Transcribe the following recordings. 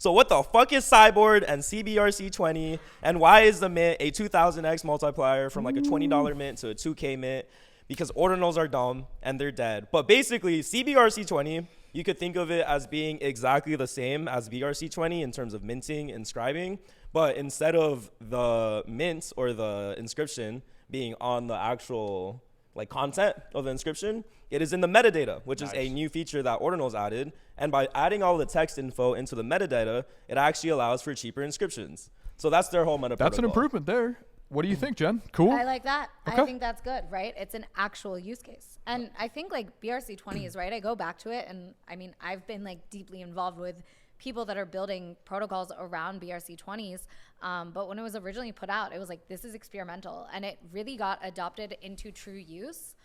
So what the fuck is CYBORD and CBRC-20, and why is the mint a 2000x multiplier from like a $20 mint to a 2K mint? Because ordinals are dumb and they're dead. But basically, CBRC-20, you could think of it as being exactly the same as BRC-20 in terms of minting and scribing. But instead of the mint or the inscription being on the actual like content of the inscription, it is in the metadata, which is a new feature that Ordinals added. And by adding all the text info into the metadata, it actually allows for cheaper inscriptions. So that's their whole meta That's protocol. an improvement there. What do you think, Jen? Cool? I like that. Okay. I think that's good, right? It's an actual use case. And I think like BRC-20 is right. I go back to it, and I mean, I've been like deeply involved with people that are building protocols around BRC-20s. But when it was originally put out, it was like, this is experimental, and it really got adopted into true use.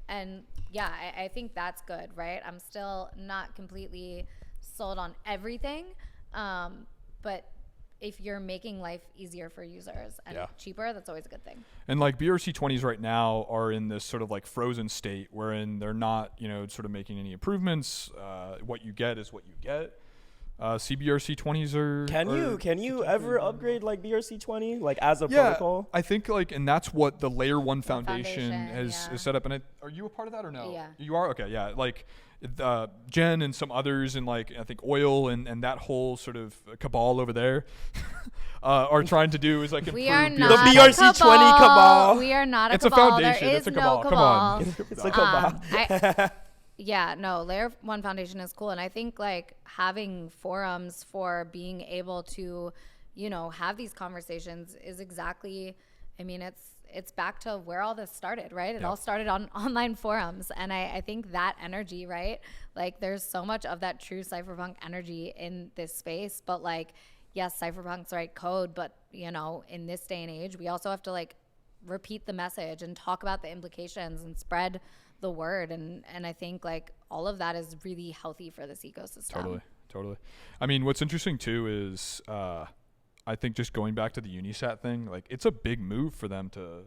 And yeah, I think that's good, right? I'm still not completely sold on everything. But if you're making life easier for users and cheaper, that's always a good thing. And like BRC-20s right now are in this sort of like frozen state wherein they're not, you know, sort of making any improvements. What you get is what you get. CBRC-20s are. Can you ever upgrade like BRC-20 like as a protocol? I think like, and that's what the Layer 1 Foundation has set up. And are you a part of that or no? Yeah. You are? Okay, yeah. Like Jen and some others and like I think Oil and that whole sort of cabal over there are trying to do is like we improve are not the BRC-20 cabal. We are not a it's cabal. a foundation. There is It's a cabal. no Come on. It's a cabal. Yeah, no, Layer 1 Foundation is cool. And I think like having forums for being able to, you know, have these conversations is exactly, I mean, it's back to where all this started, right? It all started on online forums. And I think that energy, right? Like there's so much of that true cypherpunk energy in this space, but like, yes, cypherpunk's right code, but you know, in this day and age, we also have to like repeat the message and talk about the implications and spread the word. And I think like all of that is really healthy for this ecosystem. Totally. I mean, what's interesting too is I think just going back to the Unisat thing, like it's a big move for them to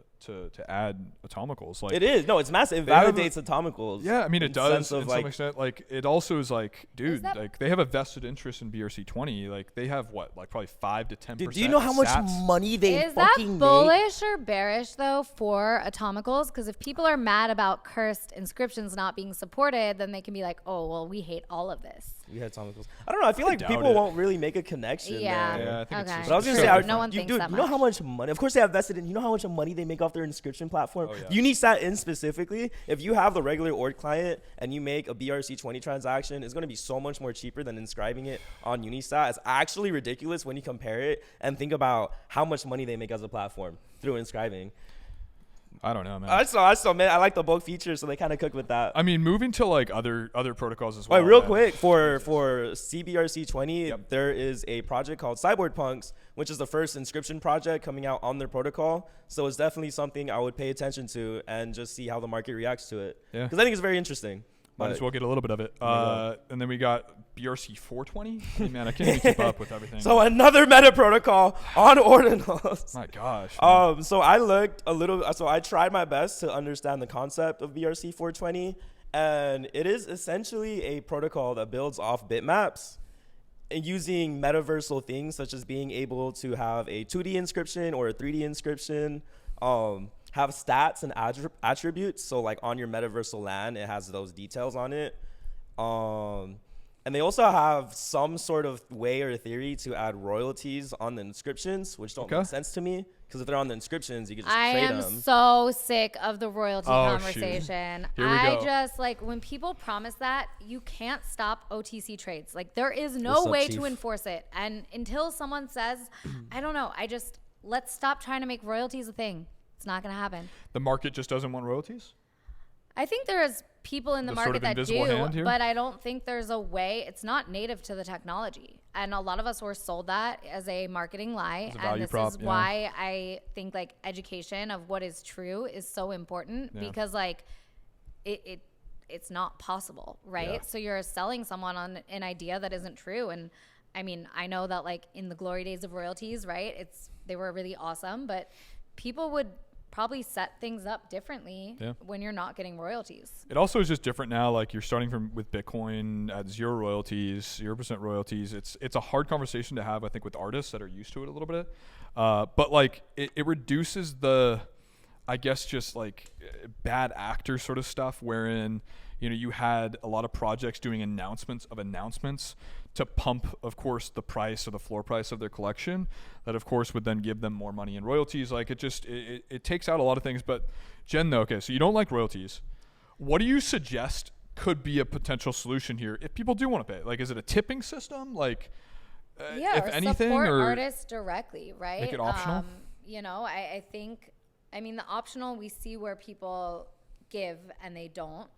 add Atomicals. Like it is. No, it's massive. It validates Atomicals. Yeah, I mean it does to like, some extent. Like it also is like, dude, like they have a vested interest in BRC-20. Like they have what, like probably 5 to 10%. Do you know how much money they is fucking that bullish or bearish though for Atomicals? Because if people are mad about cursed inscriptions not being supported, then they can be like, oh well, we hate all of this. We had Atomicals. I don't know. I feel like people won't really make a connection. Yeah. There. Yeah, I think it's just But I was gonna say, no one thinks dude, that you know much. how much money? Of course, they have vested in. You know how much money they make off their inscription platform. Oh, yeah. Unisat in specifically. If you have the regular Ord client and you make a BRC-20 transaction, it's gonna be so much more cheaper than inscribing it on Unisat. It's actually ridiculous when you compare it and think about how much money they make as a platform through inscribing. I don't know, man. I saw, man. I like the bulk features, so they kind of cook with that. I mean, moving to like other protocols as well. Wait, real quick, for CBRC-20, there is a project called CYBORD Punks, which is the first inscription project coming out on their protocol. So it's definitely something I would pay attention to and just see how the market reacts to it. Yeah. Because I think it's very interesting. Might as well get a little bit of it. And then we got BRC-420. Hey, man, I can't even keep up with everything. So another meta protocol on Ordinals. My gosh. So I looked a little. So I tried my best to understand the concept of BRC-420, and it is essentially a protocol that builds off bitmaps and using metaversal things such as being able to have a 2D inscription or a 3D inscription. Have stats and attributes. So like on your metaversal land, it has those details on it. And they also have some sort of way or theory to add royalties on the inscriptions, which don't make sense to me. Because if they're on the inscriptions, you can just trade them. I am so sick of the royalty conversation. Here we go. Just like when people promise that, you can't stop OTC trades. Like there is no way to enforce it. And until someone says, I don't know, let's stop trying to make royalties a thing. It's not going to happen. The market just doesn't want royalties? I think there is people in the market that do, but I don't think there's a way. It's not native to the technology. And a lot of us were sold that as a marketing lie. And this is why I think like education of what is true is so important because like it's not possible, right? Yeah. So you're selling someone on an idea that isn't true. And I mean, I know that like in the glory days of royalties, right? They were really awesome, but people would probably set things up differently when you're not getting royalties. It also is just different now. Like you're starting with Bitcoin at 0 royalties, 0% royalties. It's a hard conversation to have, I think, with artists that are used to it a little bit. But like it reduces the, I guess, just like bad actor sort of stuff, wherein, you know, you had a lot of projects doing announcements to pump, of course, the price or the floor price of their collection. That, of course, would then give them more money in royalties. Like it takes out a lot of things. But Jen, though, okay, so you don't like royalties. What do you suggest could be a potential solution here if people do want to pay? Like, is it a tipping system? Like, if or anything, support or artists directly, right? make it optional? You know, I think, I mean, the optional, we see where people give and they don't.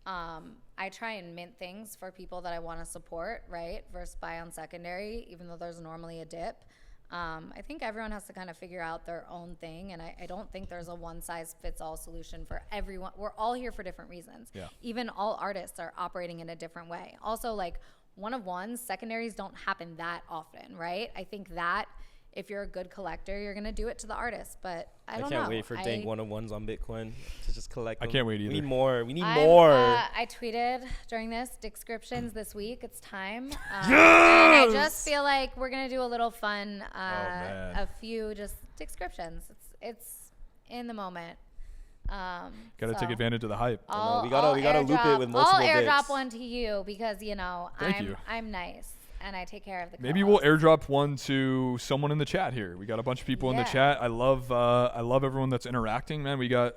I try and mint things for people that I want to support, right? Versus buy on secondary, even though there's normally a dip. I think everyone has to kind of figure out their own thing. And I don't think there's a one size fits all solution for everyone. We're all here for different reasons. Yeah. Even all artists are operating in a different way. Also, like, one of ones, secondaries don't happen that often, right? I think that if you're a good collector, you're going to do it to the artist. But I don't know. I can't wait for dang one-of-ones on Bitcoin to just collect them. I can't wait either. We need more. We need more. I tweeted during this descriptions this week. It's time. And I just feel like we're going to do a little fun, a few just descriptions. It's in the moment. Gotta take advantage of the hype. We gotta loop it with multiple I'll airdrop bits. one to you because, you know, Thank you. I'm nice and I take care of the Maybe we'll airdrop one to someone in the chat here. We got a bunch of people in the chat. I love everyone that's interacting, man. We got,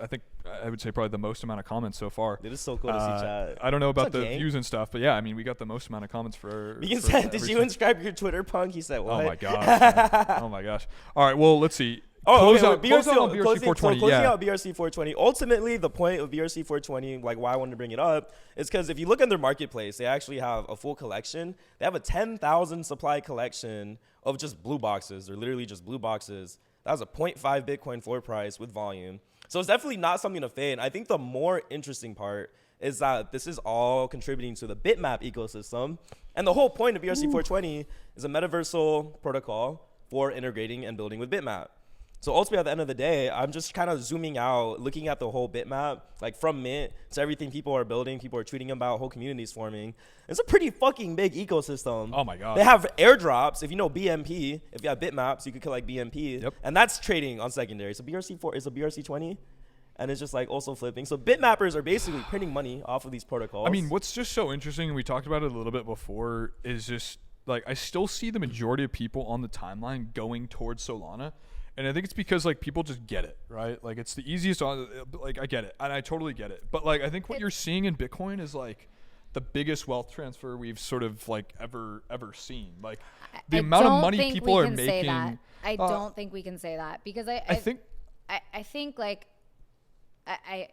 I would say probably the most amount of comments so far. It is so cool to see chat. I don't know about the views and stuff, but yeah, I mean, we got the most amount of comments for. You said, did you inscribe your Twitter, Punk? He said, what? Oh my gosh. Oh my gosh. All right, well, let's see. Closing out BRC-420. Ultimately, the point of BRC-420, like why I wanted to bring it up, is because if you look in their marketplace, they actually have a full collection. They have a 10,000 supply collection of just blue boxes. They're literally just blue boxes. That was a 0.5 Bitcoin floor price with volume. So it's definitely not something to fade. I think the more interesting part is that this is all contributing to the bitmap ecosystem. And the whole point of BRC-420 is a metaversal protocol for integrating and building with bitmap. So ultimately, at the end of the day, I'm just kind of zooming out, looking at the whole bitmap, like from mint to everything people are building, people are tweeting about, whole communities forming. It's a pretty fucking big ecosystem. Oh my god. They have airdrops. If you know BMP, if you have bitmaps, you could collect BMP. Yep. And that's trading on secondary. So BRC4 is a BRC20, and it's just like also flipping. So bitmappers are basically printing money off of these protocols. I mean, what's just so interesting, and we talked about it a little bit before, is just like I still see the majority of people on the timeline going towards Solana. And I think it's because, like, people just get it, right? Like, it's the easiest like, I get it. And I totally get it. But, like, I think what you're seeing in Bitcoin is, like, the biggest wealth transfer we've sort of, like, ever seen. Like, the amount of money people are making. I don't think we can say that. Because I think, like, I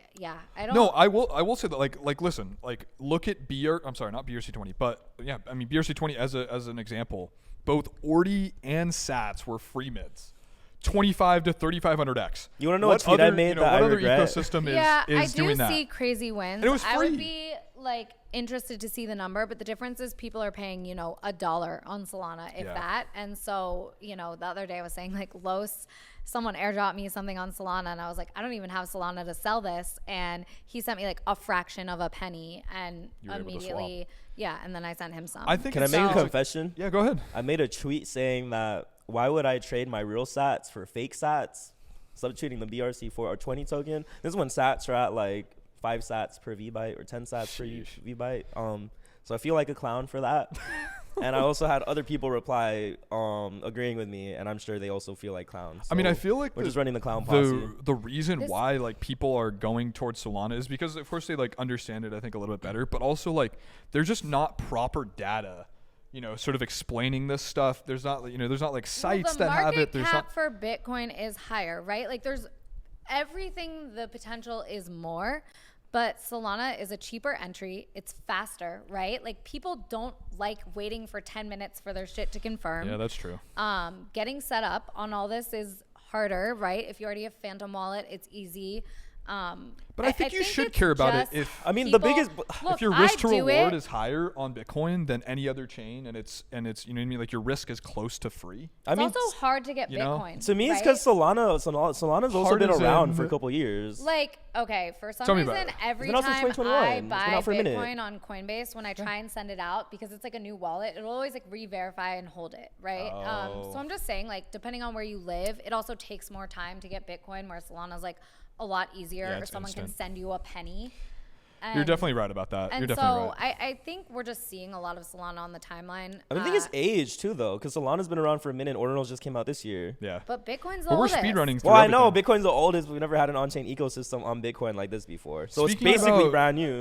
don't. No, I will say that, like, listen, like, look at I'm sorry, not BRC-20, but, yeah, I mean, BRC-20 as an example. Both Ordi and Sats were free mids. 25 to 3,500x. You want to know what tweet I made that I regret? What other ecosystem is doing that? I do see crazy wins. And it was free. I would be like interested to see the number, but the difference is people are paying, you know, $1 on Solana, if that. And so, you know, the other day I was saying like someone airdropped me something on Solana and I was like, I don't even have Solana to sell this. And he sent me like a fraction of a penny and immediately, and then I sent him some. Can I make a confession? Yeah, go ahead. I made a tweet saying that why would I trade my real sats for fake sats? Substituting the BRC-420 token. This is when sats are at like 5 sats per VByte or 10 sats per VByte. So I feel like a clown for that. And I also had other people reply agreeing with me, and I'm sure they also feel like clowns. So I mean, I feel like we're just running the clown posse. The reason why like people are going towards Solana is because of course they like understand it, I think, a little bit better, but also like there's just not proper data, you know, sort of explaining this stuff. There's not, you know, there's not like sites that have it. The market cap for Bitcoin is higher, right? Like there's everything, the potential is more, but Solana is a cheaper entry. It's faster, right? Like people don't like waiting for 10 minutes for their shit to confirm. Yeah, that's true. Getting set up on all this is harder, right? If you already have Phantom Wallet, it's easy. But But I think you should it's care about it just if I mean, the people- biggest- look, if your risk to I do reward it. is higher on Bitcoin than any other chain, and it's you know what I mean, like your risk is close to free. I mean, It's also hard to get you know, Bitcoin. to me, it's right? because Solana's also Hard been as around in- for a couple years. Like, okay, for some Tell me about reason, it. every It's been out since time 2021. I It's been buy out for a minute. Bitcoin on Coinbase, when I try and send it out, because it's like a new wallet, it'll always like re-verify and hold it, right? Oh. So I'm just saying, like, depending on where you live, it also takes more time to get Bitcoin, where Solana's like a lot easier, Yeah, or it's someone can instant. send you a penny. You're And- definitely right about that. You're And definitely so right. I think we're just seeing a lot of Solana on the timeline. I think it's age too, though, because Solana's been around for a minute. Ordinals just came out this year. Yeah. But Bitcoin's the But we're oldest. speedrunning through Well, I know everything. Bitcoin's the oldest. We've never had an on-chain ecosystem on Bitcoin like this before, so Speaking it's basically about- brand new.